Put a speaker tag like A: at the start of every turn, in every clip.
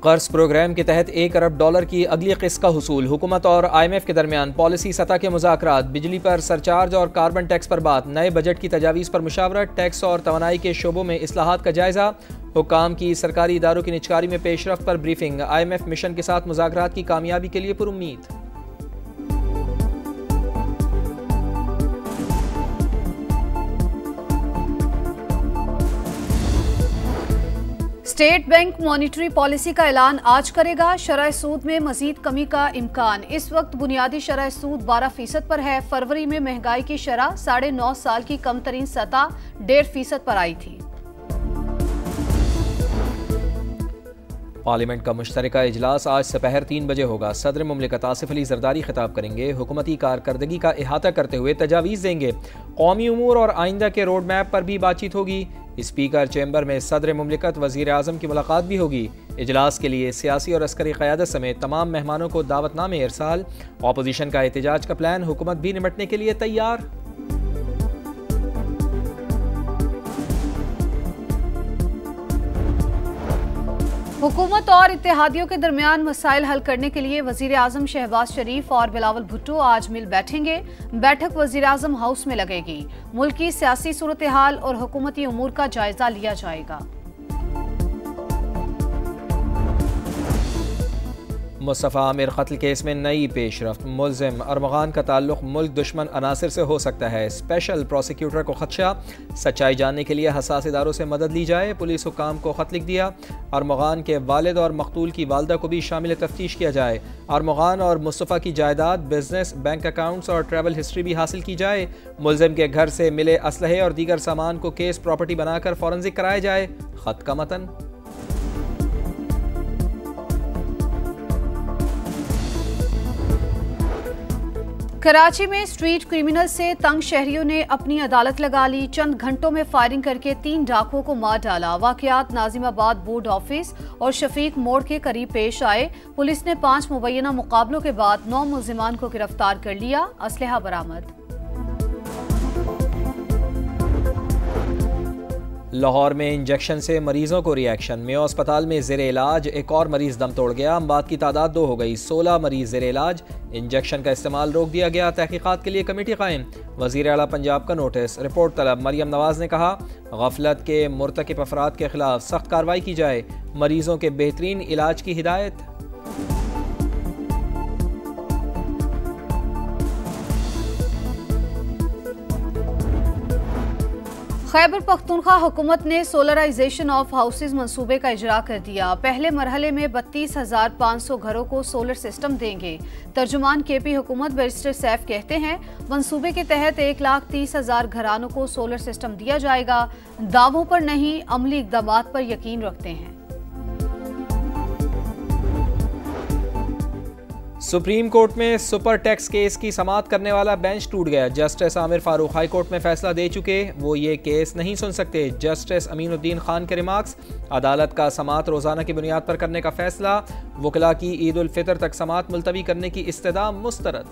A: कर्ज प्रोग्राम के तहत $1 अरब की अगली किस्त का हुसूल। हुकूमत और IMF के दरमियान पॉलिसी सतह के मुज़ाकरात। बिजली पर सरचार्ज और कार्बन टैक्स पर बात। नए बजट की तजावीज़ पर मुशावरत। टैक्स और तवानाई के शोबों में इस्लाहात का जायजा। हुक्काम की सरकारी इदारों की निचकारी में पेशरफ्त पर ब्रीफिंग। IMF मिशन के साथ मुज़ाकरात की कामयाबी के लिए पुरुम्मीद।
B: स्टेट बैंक मॉनिटरी पॉलिसी का ऐलान आज करेगा। शरह सूद में मजीद कमी का इम्कान। इस वक्त बुनियादी शरह सूद 12% पर है। फरवरी में महंगाई की शरह 9.5 साल की कम तरीन सतह 1.5% पर आई थी।
A: पार्लियामेंट का मुश्तरका इजलास आज दोपहर 3 बजे होगा। सदर मुमलिकत आसिफ अली जरदारी खिताब करेंगे। हुकूमती कारकर्दगी का इहाता करते हुए तजावीज़ देंगे। कौमी उमूर और आइंदा के रोड मैप पर भी बातचीत होगी। स्पीकर चैम्बर में सदर मुमलिकत वज़ीर आज़म की मुलाकात भी होगी। इजलास के लिए सियासी और अस्करी क़यादत समेत तमाम मेहमानों को दावतनामे इरसाल। अपोजिशन का एहतजाज का प्लान। हुकूमत भी निपटने के लिए तैयार।
B: हुकूमत और इत्तेहादियों के दरमियान मसाइल हल करने के लिए वजीर आजम शहबाज शरीफ और बिलावल भुट्टो आज मिल बैठेंगे। बैठक वजीर आजम हाउस में लगेगी। मुल्क की सियासी सूरत हाल और हुकूमती उमूर का जायजा लिया जाएगा।
A: मुस्तफ़ा आमिर कत्ल केस में नई पेशरफ्त। मुल्ज़िम अरमगान का ताल्लुक मुल्क दुश्मन अनासिर से हो सकता है। स्पेशल प्रोसिक्यूटर को खदशा। सच्चाई जानने के लिए हसास इदारों से मदद ली जाए। पुलिस हुक्काम को खत लिख दिया। अरमगान के वालिद और मकतूल की वालदा को भी शामिल तफ्तीश किया जाए। अरमगान और मुस्तफ़ा की जायदाद, बिजनेस, बैंक अकाउंट्स और ट्रैवल हिस्ट्री भी हासिल की जाए। मुल्ज़िम के घर से मिले असलहे और दीगर सामान को केस प्रॉपर्टी बनाकर फॉरेंसिक कराया जाए। खत का मतन।
B: कराची में स्ट्रीट क्रिमिनल से तंग शहरियों ने अपनी अदालत लगा ली। चंद घंटों में फायरिंग करके 3 डाकुओं को मार डाला। वाकयात नाजिमाबाद बोर्ड ऑफिस और शफीक मोड़ के करीब पेश आए। पुलिस ने 5 मुबैना मुकाबलों के बाद 9 मुल्जिमान को गिरफ्तार कर लिया। असलहा बरामद।
A: लाहौर में इंजेक्शन से मरीजों को रिएक्शन। मेयो अस्पताल में ज़ेरे इलाज एक और मरीज दम तोड़ गया। अमवात की तादाद 2 हो गई। 16 मरीज ज़ेरे इलाज। इंजेक्शन का इस्तेमाल रोक दिया गया। तहकीकात के लिए कमेटी कायम। वज़ीर आला पंजाब का नोटिस। रिपोर्ट तलब। मरियम नवाज ने कहा गफलत के मुर्तकिब अफराद के खिलाफ सख्त कार्रवाई की जाए। मरीजों के बेहतरीन इलाज की हिदायत।
B: खैबर पख्तूनख्वा हुकूमत ने सोलराइजेशन ऑफ हाउसेज मंसूबे का इजरा कर दिया। पहले मरहले में 32,500 घरों को सोलर सिस्टम देंगे। तर्जुमान KP हुकूमत बैरिस्टर सैफ कहते हैं मंसूबे के तहत 1,30,000 घरानों को सोलर सिस्टम दिया जाएगा। दावों पर नहीं, अमली इक़दामात पर यकीन रखते हैं।
A: सुप्रीम कोर्ट में सुपर टैक्स केस की समाअत करने वाला बेंच टूट गया। Justice Aamir Farooq high court में फैसला दे चुके, वो ये केस नहीं सुन सकते। जस्टिस अमीनुद्दीन खान के रिमार्क्स। अदालत का समाअत रोजाना की बुनियाद पर करने का फैसला। वकला की ईद उल फितर तक समाअत मुलतवी करने की इस्तदा मुस्तरद।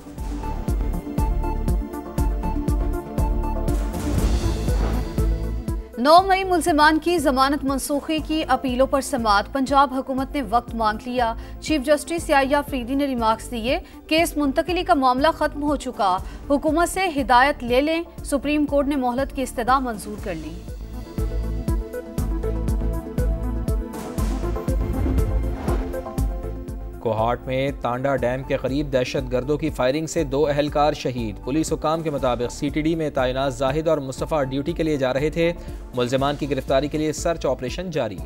B: 9 मई मुल्जिमान की जमानत मनसूखी की अपीलों पर समाअत। पंजाब हुकूमत ने वक्त मांग लिया। चीफ जस्टिस याहिया अफरीदी ने रिमार्क्स दिए। केस मुंतकिली का मामला खत्म हो चुका। हुकूमत से हिदायत ले लें। सुप्रीम कोर्ट ने मोहलत की इस्तदा मंजूर कर ली।
A: कोहाट में तांडा डैम के करीब दहशतगर्दों की फायरिंग से 2 अहलकार शहीद। पुलिस हुकाम के मुताबिक CTD में तैनात जाहिद और मुस्तफ़ा ड्यूटी के लिए जा रहे थे। मुल्जिमान की गिरफ्तारी के लिए सर्च ऑपरेशन जारी।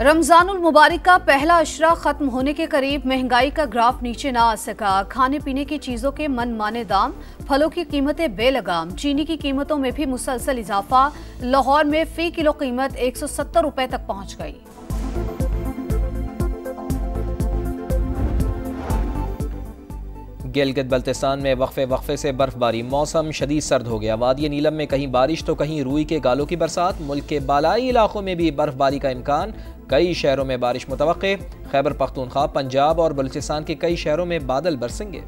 B: रमजानुल मुबारक का पहला अशरा खत्म होने के करीब महंगाई का ग्राफ नीचे ना आ सका। खाने पीने की चीजों के मनमाने दाम, फलों की कीमतें बेलगाम। चीनी की कीमतों में भी मुसलसल इजाफा। लाहौर में फी किलो कीमत 170 रुपए तक पहुंच गई।
A: गिलगित बल्तिस्तान में वक्फे से बर्फबारी। मौसम शदीद सर्द हो गया। वादी नीलम में कहीं बारिश तो कहीं रूई के गालों की बरसात। मुल्क के बालाई इलाकों में भी बर्फबारी का इम्कान। कई शहरों में बारिश मुतवक्के। खैबर पख्तूनख्वा, पंजाब और बलूचिस्तान के कई शहरों में बादल बरसेंगे।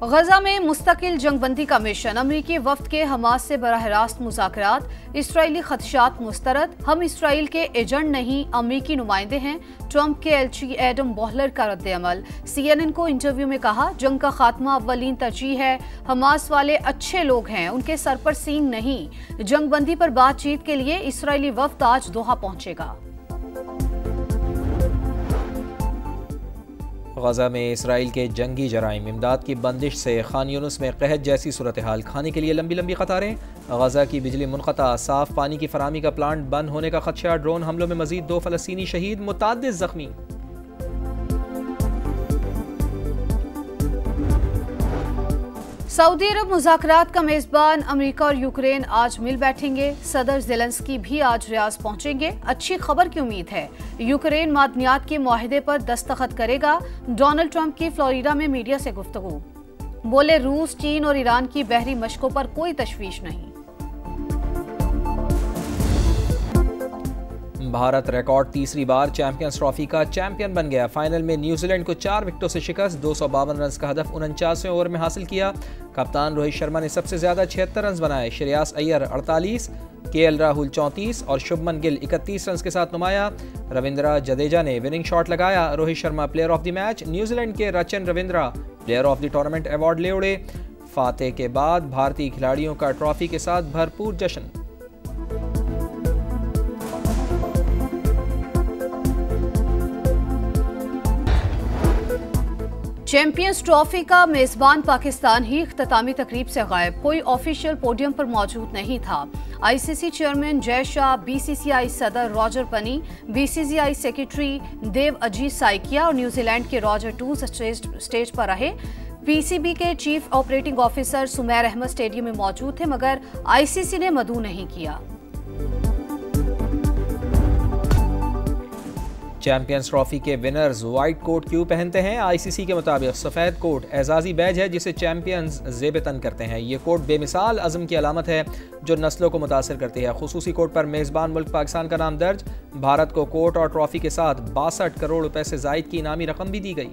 B: गजा में मुस्तकिल जंगबंदी का मिशन, अमरीकी वफ्द के हमास से बराह रास्त मुज़ाकरात, इसराइली खदशात मुस्तरद, हम इसराइल के एजेंट नहीं अमरीकी नुमाइंदे हैं, ट्रंप के एलची एडम बॉहलर का रद्द-ए-अमल। CNN को इंटरव्यू में कहा, जंग का खात्मा अव्वलीन तरजीह है, हमास वाले अच्छे लोग हैं, उनके सर पर सींग नहीं। जंगबंदी पर बातचीत के लिए इसराइली वफ्द आज दोहा पहुंचेगा।
A: गजा में इसराइल के जंगी जराइम, इमदाद की बंदिश से खान यूनुस में कहत जैसी सूरत हाल, खाने के लिए लंबी लंबी कतारें। गजा की बिजली मुनक़ता, साफ पानी की फराहमी का प्लांट बंद होने का खदशा, ड्रोन हमलों में मजीद 2 फ़लस्तीनी शहीद, मुताद्दिद ज़ख्मी।
B: सऊदी अरब मुज़ाकरात का मेज़बान, अमेरिका और यूक्रेन आज मिल बैठेंगे। सदर ज़ेलेंस्की भी आज रियाज पहुंचेंगे। अच्छी खबर की उम्मीद है, यूक्रेन मादनियात के मुआहदे पर दस्तखत करेगा। डोनाल्ड ट्रंप की फ्लोरिडा में मीडिया से गुफ्तगू, बोले रूस, चीन और ईरान की बहरी मशकों पर कोई तशवीश नहीं।
A: भारत रिकॉर्ड तीसरी बार चैंपियंस ट्रॉफी का चैंपियन बन गया। फाइनल में न्यूजीलैंड को 4 विकेटों से शिकस्त, 252 रन का हदफ 49वें ओवर में हासिल किया। कप्तान रोहित शर्मा ने सबसे ज्यादा 76 रन बनाए, श्रेयस अय्यर 48, KL राहुल 34 और शुभमन गिल 31 रन के साथ नुमाया। रविंद्र जडेजा ने विनिंग शॉट लगाया। Rohit Sharma player of the match, New Zealand के Rachin Ravindra player of the tournament award ले उड़े। फातेह के बाद भारतीय खिलाड़ियों का ट्रॉफी के साथ भरपूर जश्न।
B: चैंपियंस ट्रॉफी का मेजबान पाकिस्तान ही इख्तितामी तकरीब से गायब, कोई ऑफिशियल पोडियम पर मौजूद नहीं था। ICC chairman Jay Shah, BCCI सदर रॉजर पनी, BCCI सेक्रेटरी देव अजीत साइकिया और न्यूजीलैंड के रॉजर टून्स स्टेज पर रहे। PCB के chief operating officer Sumair Ahmed stadium में मौजूद थे, मगर ICC ने मदऊ नहीं किया।
A: चैंपियंस ट्रॉफी के विनर्स व्हाइट कोट क्यों पहनते हैं? ICC के मुताबिक सफ़ेद कोट एजाजी बैज है जिसे चैंपियंस जेब तन करते हैं। ये कोट बेमिसाल अज़म की अलामत है जो नस्लों को मुतासर करती है। खुसूसी कोट पर मेज़बान मुल्क पाकिस्तान का नाम दर्ज। भारत को कोट और ट्रॉफी के साथ 62 करोड़ रुपए से जायद की इनामी रकम भी दी गई।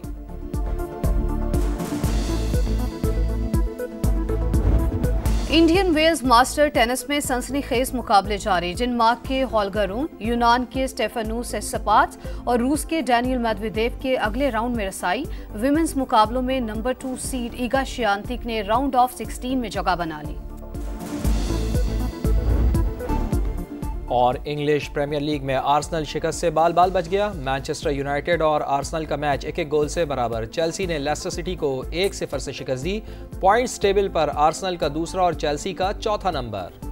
B: इंडियन वेल्स मास्टर टेनिस में सनसनीखेज मुकाबले जारी। डेनमार्क के होल्गर रून, यूनान के स्टेफानोस सिट्सिपास और रूस के डैनियल मेदवेदेव के अगले राउंड में रसाई। विमेंस मुकाबलों में नंबर 2 सीड ईगा श्यानतिक ने राउंड ऑफ 16 में जगह बना ली।
A: और इंग्लिश प्रीमियर लीग में आर्सेनल शिकस्त से बाल बाल बच गया। मैनचेस्टर यूनाइटेड और आर्सेनल का मैच 1-1 गोल से बराबर। चेल्सी ने लेस्टर सिटी को 1-0 से शिकस्त दी। पॉइंट्स टेबल पर आर्सेनल का दूसरा और चेल्सी का चौथा नंबर।